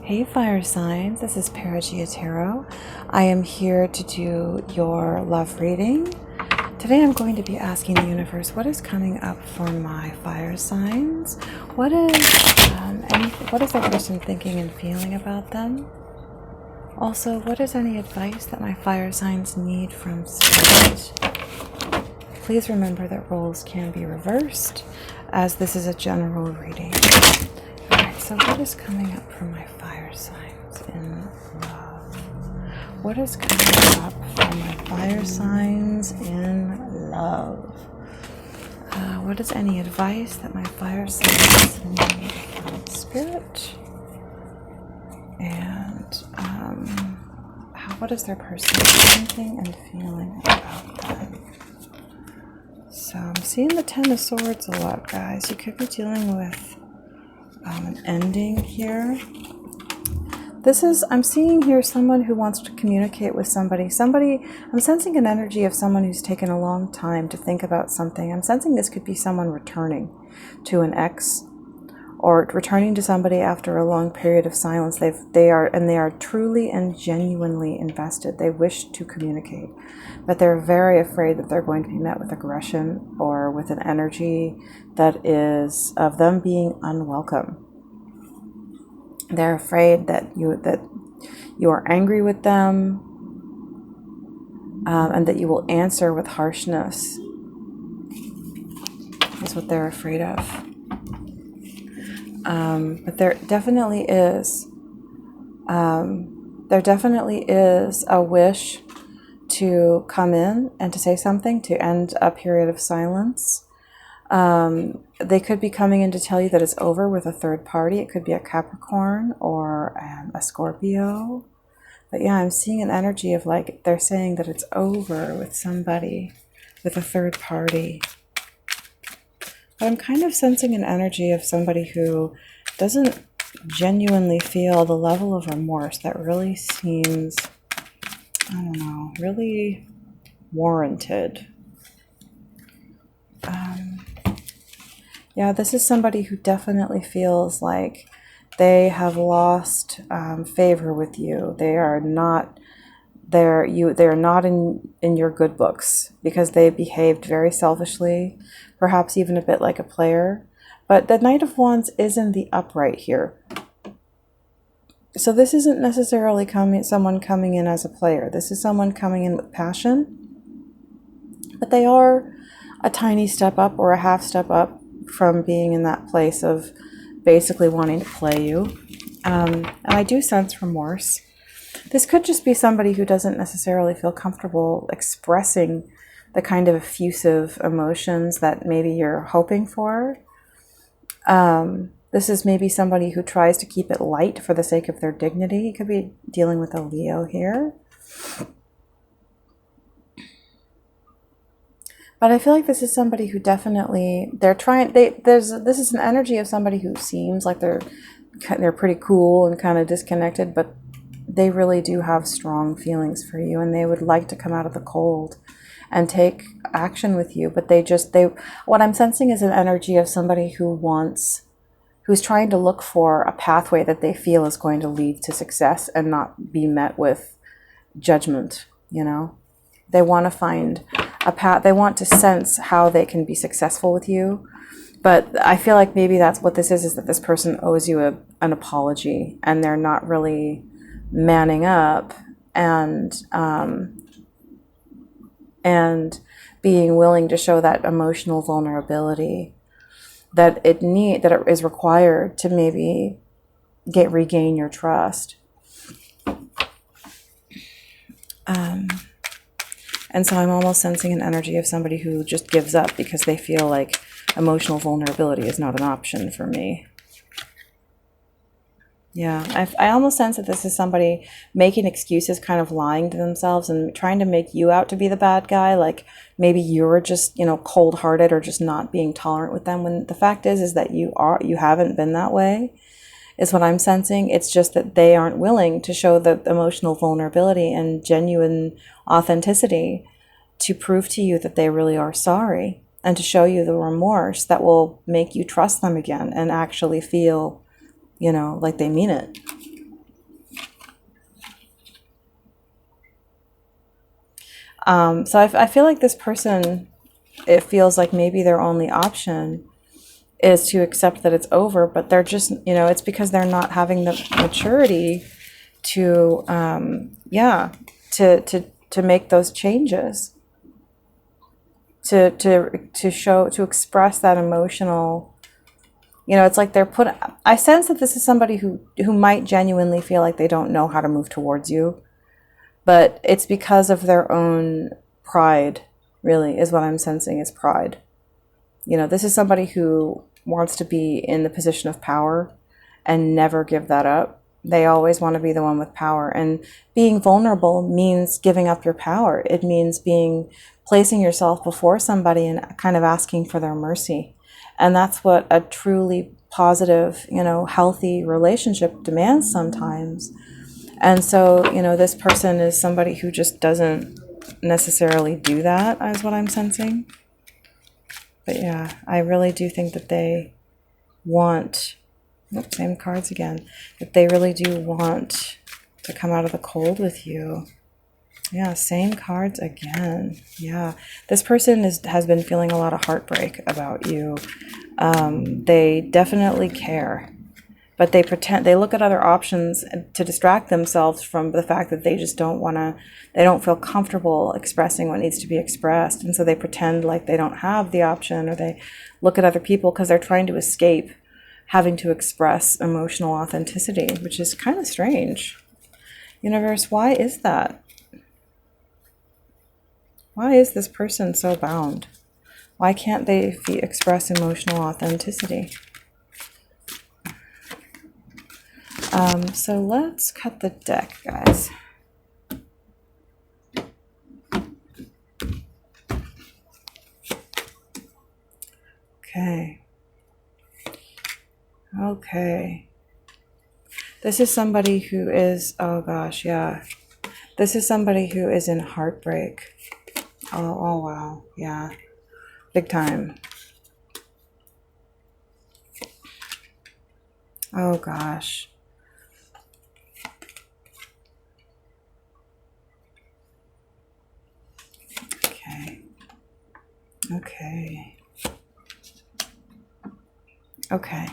Hey fire signs, this is Perigaea Tarot. I am here to do your love reading. Today I'm going to be asking the universe what is coming up for my fire signs. What is that person thinking and feeling about them? Also, what is any advice that my fire signs need from spirit? Please remember that roles can be reversed, as this is a general reading. Alright, so what is coming up for my fire signs in love? What is coming up for my fire signs in love? What is any advice that my fire signs need from spirit? And what is their person thinking and feeling about them? So I'm seeing the Ten of Swords a lot, guys. You could be dealing with an ending here. I'm seeing here someone who wants to communicate with somebody. I'm sensing an energy of someone who's taken a long time to think about something. I'm sensing this could be someone returning to an ex, or returning to somebody after a long period of silence. They are truly and genuinely invested. They wish to communicate, but they're very afraid that they're going to be met with aggression or with an energy that is of them being unwelcome. They're afraid that you are angry with them, and that you will answer with harshness. That's what they're afraid of. But there definitely is a wish to come in and to say something, to end a period of silence. They could be coming in to tell you that it's over with a third party. It could be a Capricorn or a Scorpio. But yeah, I'm seeing an energy of like they're saying that it's over with somebody, with a third party. But I'm kind of sensing an energy of somebody who doesn't genuinely feel the level of remorse that really seems, I don't know, really warranted. Yeah, this is somebody who definitely feels like they have lost favor with you. They are not in your good books because they behaved very selfishly, perhaps even a bit like a player. But the Knight of Wands is in the upright here. So this isn't necessarily someone coming in as a player. This is someone coming in with passion. But they are a tiny step up or a half step up from being in that place of basically wanting to play you. And I do sense remorse. This could just be somebody who doesn't necessarily feel comfortable expressing the kind of effusive emotions that maybe you're hoping for. This is maybe somebody who tries to keep it light for the sake of their dignity. You could be dealing with a Leo here. But I feel like this is somebody who definitely, this is an energy of somebody who seems like they're pretty cool and kind of disconnected, but they really do have strong feelings for you, and they would like to come out of the cold and take action with you. But what I'm sensing is an energy of somebody who's trying to look for a pathway that they feel is going to lead to success and not be met with judgment, you know? They want to find a path. They want to sense how they can be successful with you. But I feel like maybe that's what this is that this person owes you an apology, and they're not really manning up and being willing to show that emotional vulnerability that it is required to maybe regain your trust. And so I'm almost sensing an energy of somebody who just gives up because they feel like emotional vulnerability is not an option for me. Yeah, I almost sense that this is somebody making excuses, kind of lying to themselves and trying to make you out to be the bad guy. Like maybe you're just, cold-hearted or just not being tolerant with them, when the fact is that you haven't been that way, is what I'm sensing. It's just that they aren't willing to show the emotional vulnerability and genuine authenticity to prove to you that they really are sorry, and to show you the remorse that will make you trust them again and actually feel, like they mean it. So I feel like this person, it feels like maybe their only option is to accept that it's over, but they're just, it's because they're not having the maturity to, to make those changes, to express that emotional, it's like I sense that this is somebody who might genuinely feel like they don't know how to move towards you, but it's because of their own pride, really, is what I'm sensing, is pride. This is somebody who wants to be in the position of power and never give that up. They always want to be the one with power. And being vulnerable means giving up your power. It means placing yourself before somebody and kind of asking for their mercy. And that's what a truly positive, healthy relationship demands sometimes. And so, this person is somebody who just doesn't necessarily do that, is what I'm sensing. But yeah, I really do think that they want, same cards again, that they really do want to come out of the cold with you. Yeah, same cards again. Yeah, this person has been feeling a lot of heartbreak about you. They definitely care, but they look at other options to distract themselves from the fact that they just they don't feel comfortable expressing what needs to be expressed. And so they pretend like they don't have the option, or they look at other people because they're trying to escape having to express emotional authenticity, which is kind of strange. Universe, why is that? Why is this person so bound? Why can't they express emotional authenticity? So let's cut the deck, guys. Okay. This is somebody who is, oh gosh, yeah. This is somebody who is in heartbreak. Oh wow, yeah. Big time. Oh gosh. Okay.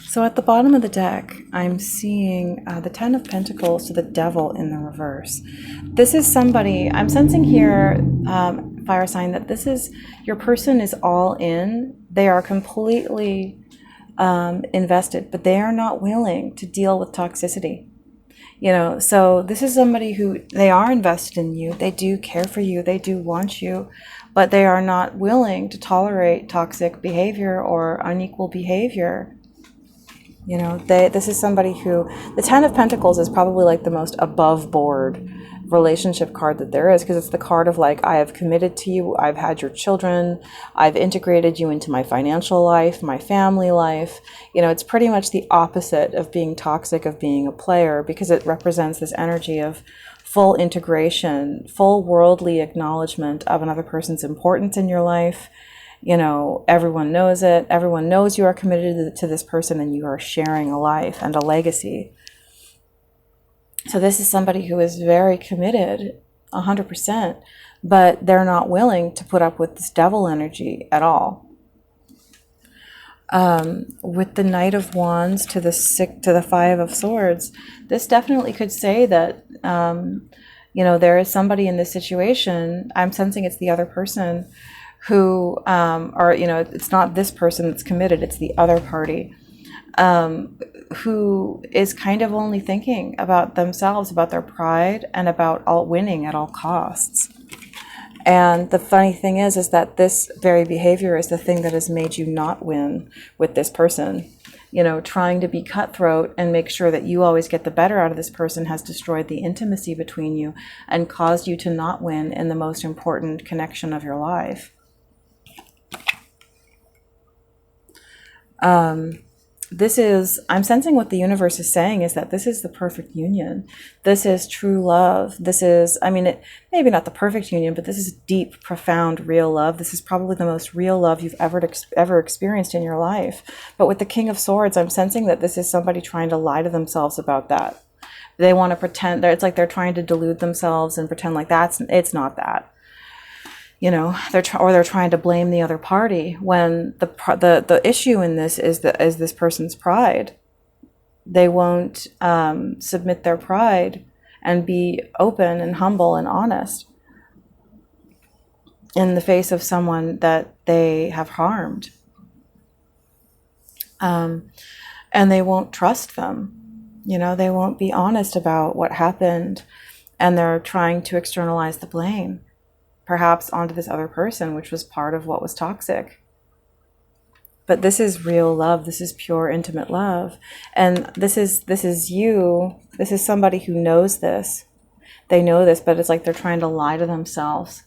So at the bottom of the deck, I'm seeing the Ten of Pentacles to the Devil in the reverse. This is somebody, I'm sensing here, fire sign, that your person is all in. They are completely invested, but they are not willing to deal with toxicity. So this is somebody who, they are invested in you. They do care for you. They do want you, but they are not willing to tolerate toxic behavior or unequal behavior. This is somebody who, the Ten of Pentacles is probably like the most above board relationship card that there is, because it's the card of like, I have committed to you, I've had your children, I've integrated you into my financial life, my family life. It's pretty much the opposite of being toxic, of being a player, because it represents this energy of full integration, full worldly acknowledgement of another person's importance in your life. Everyone knows it. Everyone knows you are committed to this person, and you are sharing a life and a legacy. So this is somebody who is very committed, 100%, but they're not willing to put up with this devil energy at all. With the Knight of Wands to the Five of Swords, this definitely could say that, there is somebody in this situation. I'm sensing it's the other person who, it's not this person that's committed, it's the other party, who is kind of only thinking about themselves, about their pride, and about winning at all costs. And the funny thing is that this very behavior is the thing that has made you not win with this person. Trying to be cutthroat and make sure that you always get the better out of this person has destroyed the intimacy between you and caused you to not win in the most important connection of your life. I'm sensing what the universe is saying is that this is the perfect union. This is true love. This is, maybe not the perfect union, but this is deep, profound, real love. This is probably the most real love you've ever experienced in your life. But with the King of Swords, I'm sensing that this is somebody trying to lie to themselves about that. They want to pretend, it's like they're trying to delude themselves and pretend like it's not that. You know, they're trying to blame the other party, when the issue in this is this person's pride. They won't submit their pride and be open and humble and honest in the face of someone that they have harmed. And they won't trust them. You know, they won't be honest about what happened, and they're trying to externalize the blame, perhaps onto this other person, which was part of what was toxic. But this is real love. This is pure, intimate love. And this is you. This is somebody who knows this. They know this, but it's like they're trying to lie to themselves.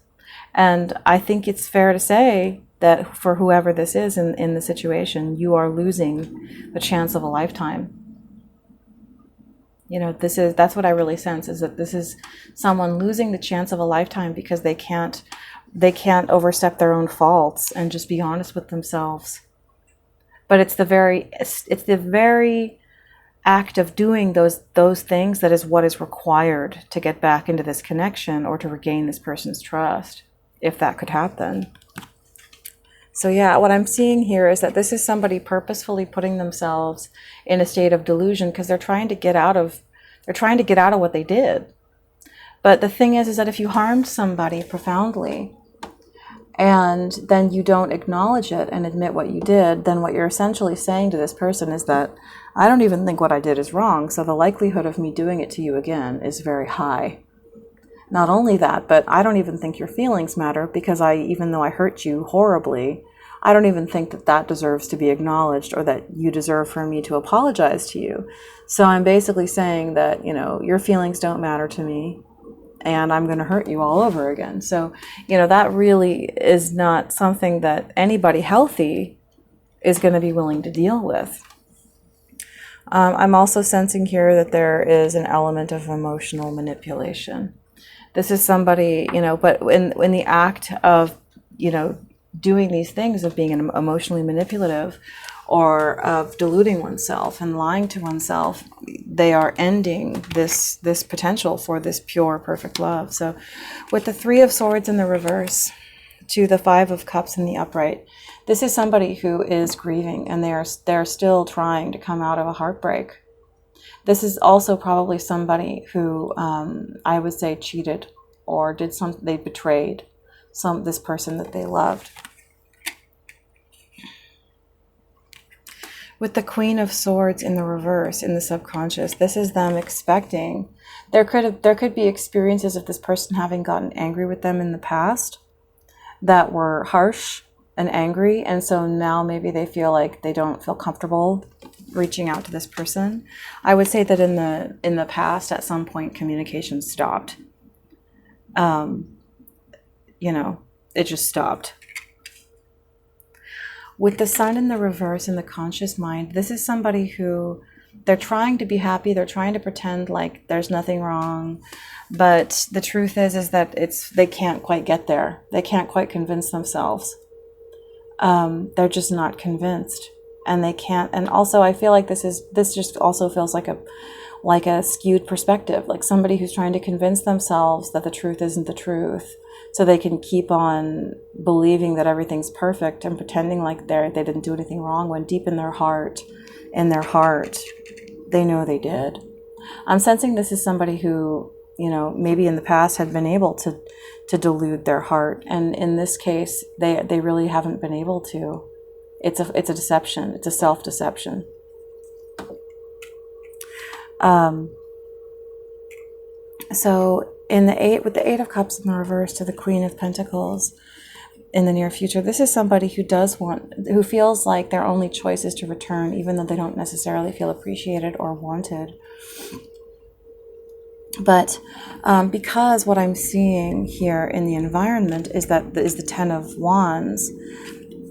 And I think it's fair to say that for whoever this is in the situation, you are losing the chance of a lifetime. You know, that's what I really sense, is that this is someone losing the chance of a lifetime because they can't overstep their own faults and just be honest with themselves. But it's the very act of doing those things that is what is required to get back into this connection or to regain this person's trust, if that could happen. So yeah, what I'm seeing here is that this is somebody purposefully putting themselves in a state of delusion because they're trying to get out of what they did. But the thing is that if you harmed somebody profoundly and then you don't acknowledge it and admit what you did, then what you're essentially saying to this person is that I don't even think what I did is wrong, so the likelihood of me doing it to you again is very high. Not only that, but I don't even think your feelings matter, because even though I hurt you horribly, I don't even think that deserves to be acknowledged, or that you deserve for me to apologize to you. So I'm basically saying that, you know, your feelings don't matter to me, and I'm going to hurt you all over again. So, you know, that really is not something that anybody healthy is going to be willing to deal with. I'm also sensing here that there is an element of emotional manipulation. This is somebody, you know, but in the act of, you know, doing these things, of being emotionally manipulative or of deluding oneself and lying to oneself, they are ending this potential for this pure, perfect love. So with the Three of Swords in the reverse to the Five of Cups in the upright, this is somebody who is grieving, and they're still trying to come out of a heartbreak. This is also probably somebody who I would say cheated, or they betrayed this person that they loved. With the Queen of Swords in the reverse in the subconscious, this is them expecting. There could be experiences of this person having gotten angry with them in the past that were harsh and angry, and so now maybe they feel like they don't feel comfortable reaching out to this person. I would say that in the past, at some point, communication stopped. You know, it just stopped. With the Sun in the reverse in the conscious mind, this is somebody who, they're trying to be happy. They're trying to pretend like there's nothing wrong. But the truth is that they can't quite get there. They can't quite convince themselves. They're just not convinced. And they can't. And also, I feel like this just also feels like a skewed perspective, like somebody who's trying to convince themselves that the truth isn't the truth, so they can keep on believing that everything's perfect and pretending like they didn't do anything wrong, when deep in their heart, they know they did. I'm sensing this is somebody who, you know, maybe in the past had been able to delude their heart, and in this case, they really haven't been able to. It's a deception. It's a self-deception. So with the Eight of Cups in the reverse to the Queen of Pentacles in the near future, this is somebody who feels like their only choice is to return, even though they don't necessarily feel appreciated or wanted. But because what I'm seeing here in the environment is the Ten of Wands.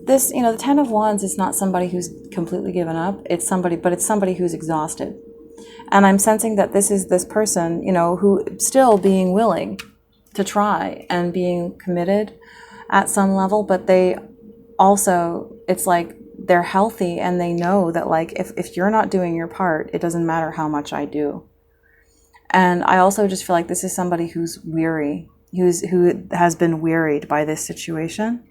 This, you know, the Ten of Wands is not somebody who's completely given up. It's somebody who's exhausted. And I'm sensing that this is this person, you know, who still being willing to try and being committed at some level, but they also, it's like they're healthy and they know that, like, if you're not doing your part, it doesn't matter how much I do. And I also just feel like this is somebody who's weary, who has been wearied by this situation.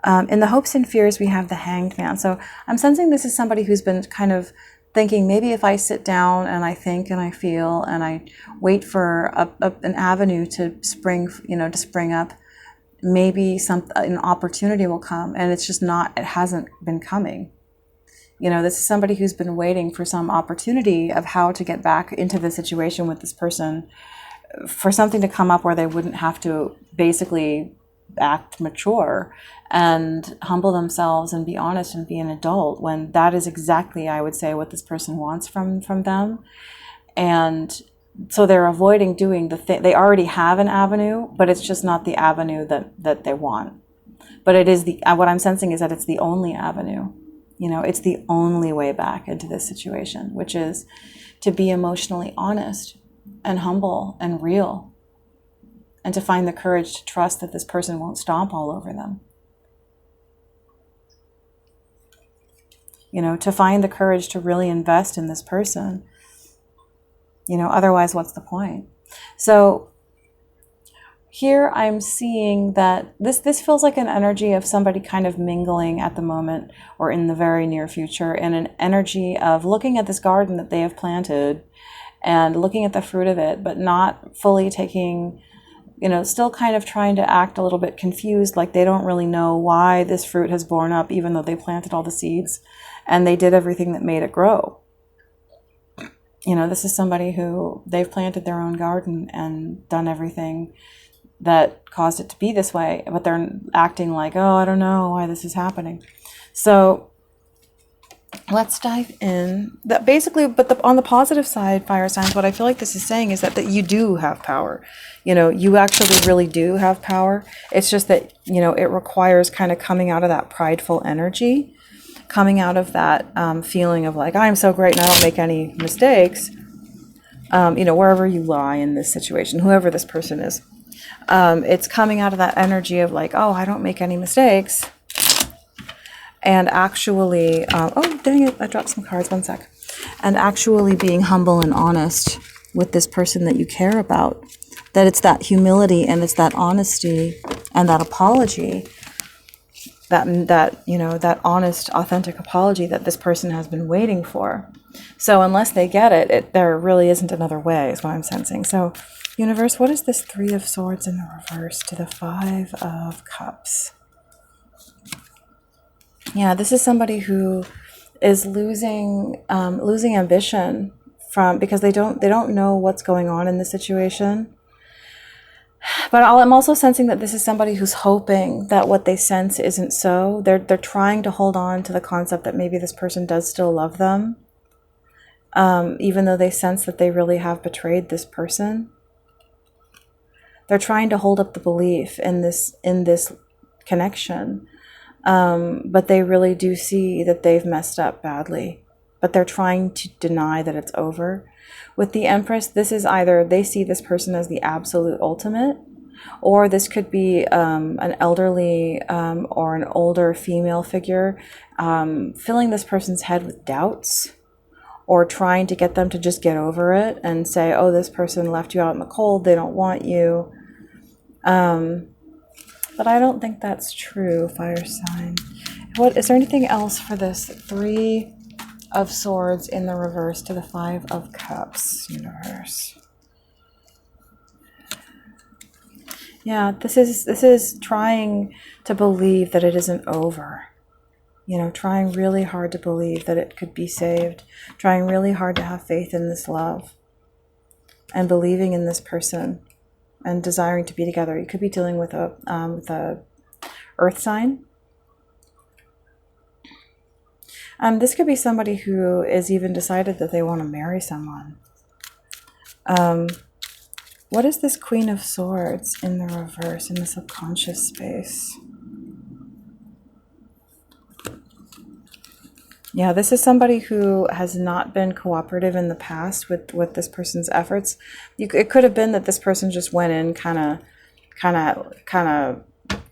In the hopes and fears, we have the Hanged Man. So I'm sensing this is somebody who's been kind of thinking, maybe if I sit down and I think and I feel and I wait for an avenue to spring up, maybe an opportunity will come. And it's just not, it hasn't been coming. This is somebody who's been waiting for some opportunity of how to get back into the situation with this person, for something to come up where they wouldn't have to basically act mature and humble themselves and be honest and be an adult, when that is exactly, I would say, what this person wants from them. And so they're avoiding doing the thing. They already have an avenue, but it's just not the avenue that they want. But it is what I'm sensing is that it's the only avenue. It's the only way back into this situation, which is to be emotionally honest and humble and real, and to find the courage to trust that this person won't stomp all over them. To find the courage to really invest in this person. Otherwise, what's the point? So here I'm seeing that this feels like an energy of somebody kind of mingling at the moment or in the very near future, and an energy of looking at this garden that they have planted and looking at the fruit of it, but not fully taking, still kind of trying to act a little bit confused, like they don't really know why this fruit has borne up, even though they planted all the seeds and they did everything that made it grow. This is somebody who they've planted their own garden and done everything that caused it to be this way, but they're acting like, oh, I don't know why this is happening. So let's dive in. That basically, but on the positive side, fire signs, what I feel like this is saying is that you do have power. You actually really do have power. It's just that, it requires kind of coming out of that prideful energy, coming out of that feeling of like, I'm so great and I don't make any mistakes. Wherever you lie in this situation, whoever this person is. It's coming out of that energy of like, oh, I don't make any mistakes. And actually, oh, dang it, I dropped some cards, 1 sec. And actually being humble and honest with this person that you care about. That it's that humility and it's that honesty and that apology, that honest, authentic apology that this person has been waiting for. So unless they get it, there really isn't another way, is what I'm sensing. So universe, what is this 3 of Swords in the reverse to the 5 of Cups? Yeah, this is somebody who is losing ambition because they don't know what's going on in this situation. But I'm also sensing that this is somebody who's hoping that what they sense isn't so. They're trying to hold on to the concept that maybe this person does still love them, even though they sense that they really have betrayed this person. They're trying to hold up the belief in this connection, but they really do see that they've messed up badly. But they're trying to deny that it's over. With the Empress, this is either they see this person as the absolute ultimate, or this could be an elderly or an older female figure filling this person's head with doubts, or trying to get them to just get over it and say, oh, this person left you out in the cold, they don't want you. But I don't think that's true, fire sign. Is there anything else for this 3 of Swords in the reverse to the 5 of Cups, universe? Yeah, this is trying to believe that it isn't over. Trying really hard to believe that it could be saved. Trying really hard to have faith in this love. And believing in this person. And desiring to be together. You could be dealing with a earth sign. This could be somebody who is even decided that they want to marry someone. What is this Queen of Swords in the reverse, in the subconscious space? Yeah, this is somebody who has not been cooperative in the past with this person's efforts. It could have been that this person just went in kind of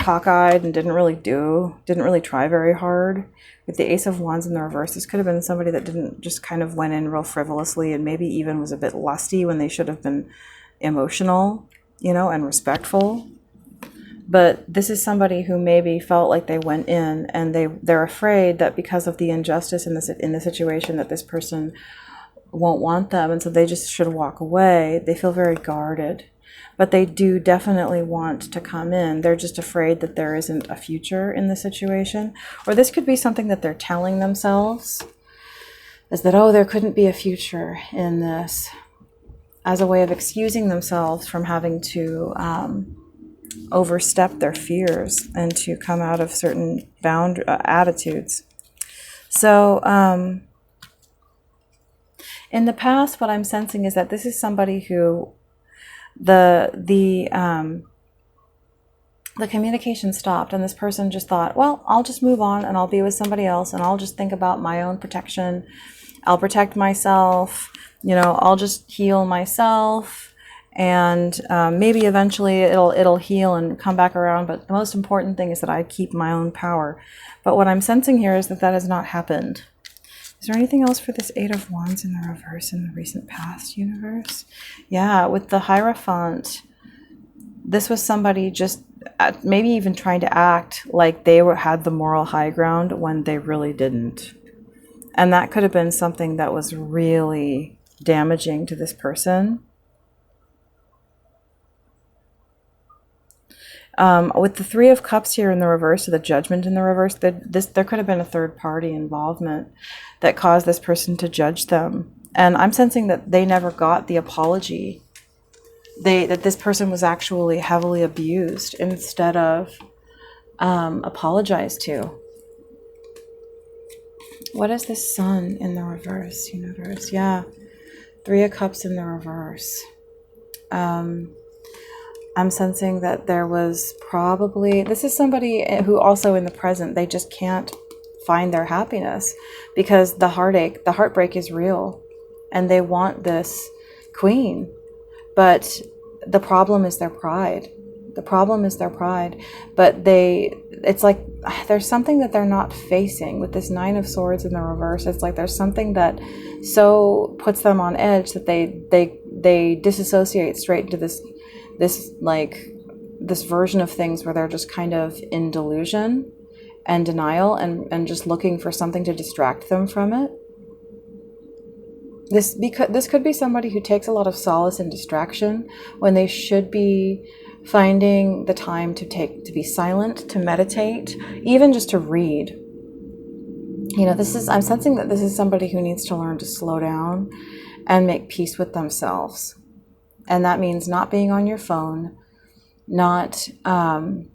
cockeyed and didn't really try very hard. With the Ace of Wands in the reverse, this could have been somebody that didn't just kind of went in real frivolously and maybe even was a bit lusty when they should have been emotional, you know, and respectful. But this is somebody who maybe felt like they went in and they're afraid that because of the injustice in the situation that this person won't want them, and so they just should walk away. They feel very guarded. But they do definitely want to come in. They're just afraid that there isn't a future in the situation. Or this could be something that they're telling themselves, is that, oh, there couldn't be a future in this, as a way of excusing themselves from having to overstep their fears and to come out of certain attitudes. So in the past, what I'm sensing is that this is somebody who the communication stopped, and this person just thought, well, I'll just move on and I'll be with somebody else and I'll just think about my own protection. I'll protect myself, you know, I'll just heal myself, and maybe eventually it'll heal and come back around. But the most important thing is that I keep my own power. But what I'm sensing here is that that has not happened. Is there anything else for this Eight of Wands in the reverse in the recent past, universe? Yeah, with the Hierophant, this was somebody just maybe even trying to act like they had the moral high ground when they really didn't. And that could have been something that was really damaging to this person. With the Three of Cups here in the reverse, or the Judgment in the reverse, there could have been a third party involvement that caused this person to judge them. And I'm sensing that they never got the apology. That this person was actually heavily abused instead of apologized to. What is the Sun in the reverse, universe? Yeah, Three of Cups in the reverse. I'm sensing that there was probably, this is somebody who also in the present, they just can't find their happiness because the heartbreak is real, and they want this queen, but the problem is their pride. The problem is their pride, but it's like there's something that they're not facing with this Nine of Swords in the reverse. It's like there's something that so puts them on edge that they disassociate straight into this version of things where they're just kind of in delusion and denial and just looking for something to distract them from it. This could be somebody who takes a lot of solace in distraction when they should be finding the time to be silent, to meditate, even just to read. You know, I'm sensing that this is somebody who needs to learn to slow down and make peace with themselves. And that means not being on your phone, not being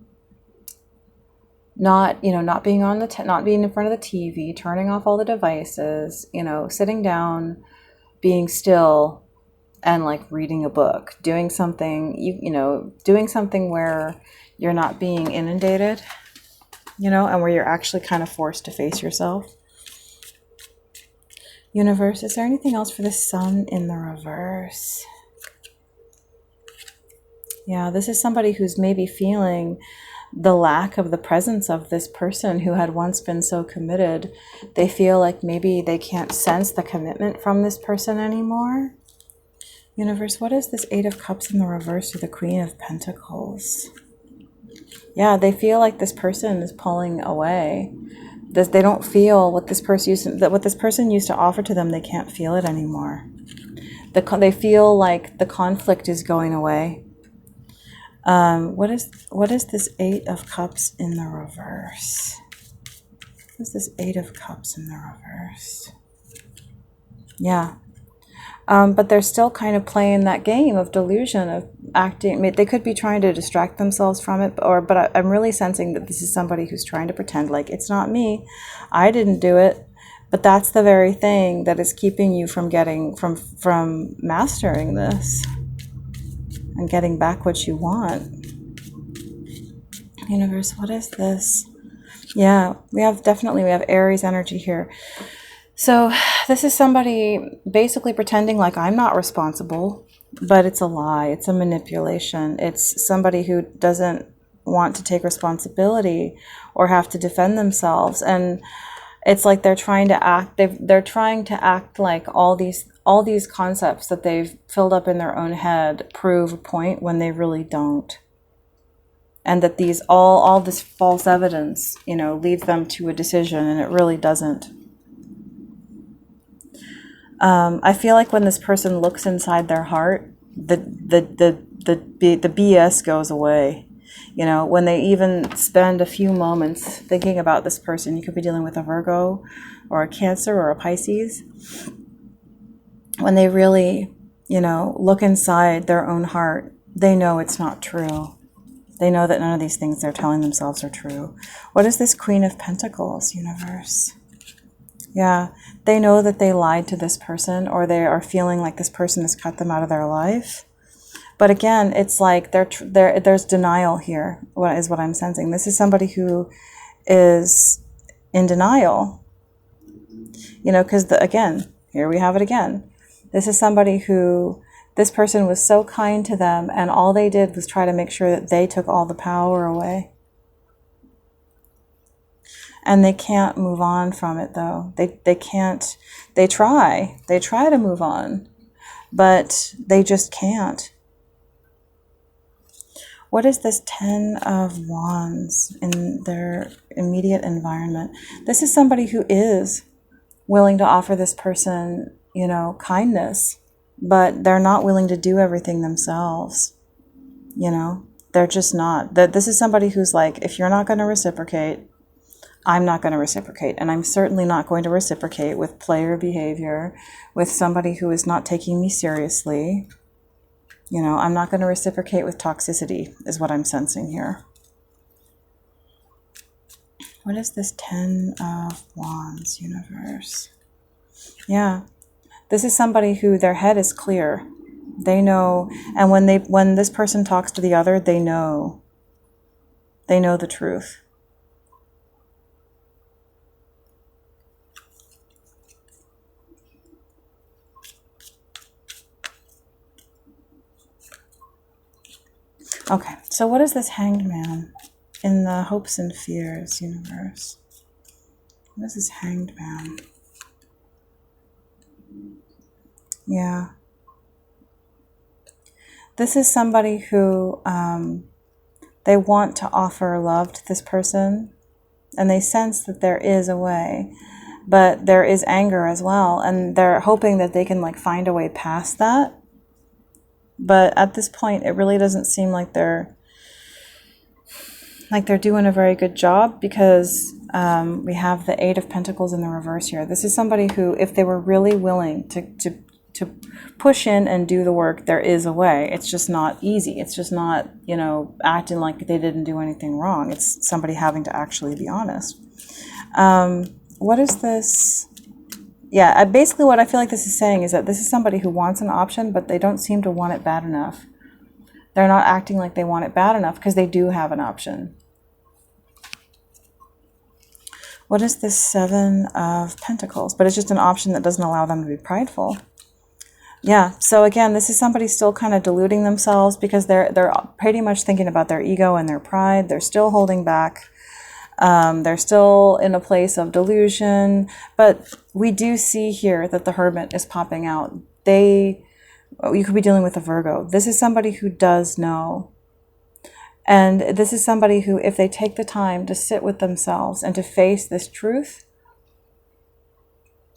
not being in front of the TV, turning off all the devices, you know, sitting down, being still, and like reading a book, doing something, doing something where you're not being inundated, you know, and where you're actually kind of forced to face yourself. Universe, is there anything else for the Sun in the reverse? Yeah, this is somebody who's maybe feeling the lack of the presence of this person who had once been so committed. They feel like maybe they can't sense the commitment from this person anymore. Universe, what is this Eight of Cups in the reverse with the Queen of Pentacles? Yeah, they feel like this person is pulling away. They don't feel what this person used to offer to them. They can't feel it anymore. They feel like the conflict is going away. What is this Eight of Cups in the reverse? What is this Eight of Cups in the reverse? Yeah. But they're still kind of playing that game of delusion, of acting. They could be trying to distract themselves from it, but I'm really sensing that this is somebody who's trying to pretend like it's not me. I didn't do it. But that's the very thing that is keeping you from from mastering this and getting back what you want. Universe, what is this? Yeah, we have Aries energy here. So this is somebody basically pretending like I'm not responsible, but it's a lie. It's a manipulation. It's somebody who doesn't want to take responsibility or have to defend themselves. And it's like they're trying to act, they're trying to act like all these concepts that they've filled up in their own head prove a point when they really don't. And that these all this false evidence, you know, leads them to a decision, and it really doesn't. I feel like when this person looks inside their heart, the BS goes away. You know, when they even spend a few moments thinking about this person, you could be dealing with a Virgo or a Cancer or a Pisces. When they really, you know, look inside their own heart, they know it's not true. They know that none of these things they're telling themselves are true. What is this Queen of Pentacles, universe? Yeah, they know that they lied to this person, or they are feeling like this person has cut them out of their life. But again, it's like there's denial here, what I'm sensing. This is somebody who is in denial. You know, because again, here we have it again. This is somebody who, this person was so kind to them, and all they did was try to make sure that they took all the power away. And they can't move on from it, though. They can't. They try to move on, but they just can't. What is this 10 of Wands in their immediate environment? This is somebody who is willing to offer this person, you know, kindness, but they're not willing to do everything themselves. You know, they're just not. This is somebody who's like, if you're not going to reciprocate, I'm not going to reciprocate. And I'm certainly not going to reciprocate with player behavior, with somebody who is not taking me seriously. You know, I'm not going to reciprocate with toxicity, is what I'm sensing here. What is this 10 of Wands, universe? Yeah, this is somebody who their head is clear. They know, and when this person talks to the other, they know the truth. Okay, so what is this Hanged Man in the hopes and fears, universe? What is this Hanged Man? Yeah. This is somebody who they want to offer love to this person, and they sense that there is a way, but there is anger as well, and they're hoping that they can like find a way past that. But at this point, it really doesn't seem like they're doing a very good job, because we have the 8 of Pentacles in the reverse here. This is somebody who, if they were really willing to push in and do the work, there is a way. It's just not easy. It's just not, you know, acting like they didn't do anything wrong. It's somebody having to actually be honest. What is this? Yeah, basically what I feel like this is saying is that this is somebody who wants an option, but they don't seem to want it bad enough. They're not acting like they want it bad enough, because they do have an option. What is this 7 of Pentacles? But it's just an option that doesn't allow them to be prideful. Yeah, so again, this is somebody still kind of deluding themselves, because they're pretty much thinking about their ego and their pride. They're still holding back. They're still in a place of delusion, but we do see here that the Hermit is popping out. You could be dealing with a Virgo. This is somebody who does know. And this is somebody who, if they take the time to sit with themselves and to face this truth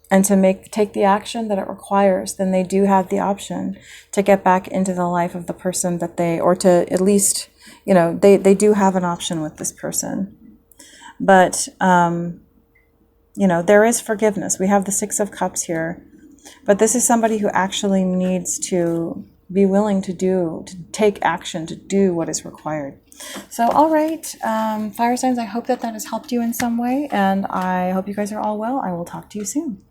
and to take the action that it requires, then they do have the option to get back into the life of the person that or to at least, you know, they do have an option with this person. But, you know, there is forgiveness. We have the 6 of Cups here. But this is somebody who actually needs to be willing to take action, to do what is required. So, all right, fire signs, I hope that has helped you in some way. And I hope you guys are all well. I will talk to you soon.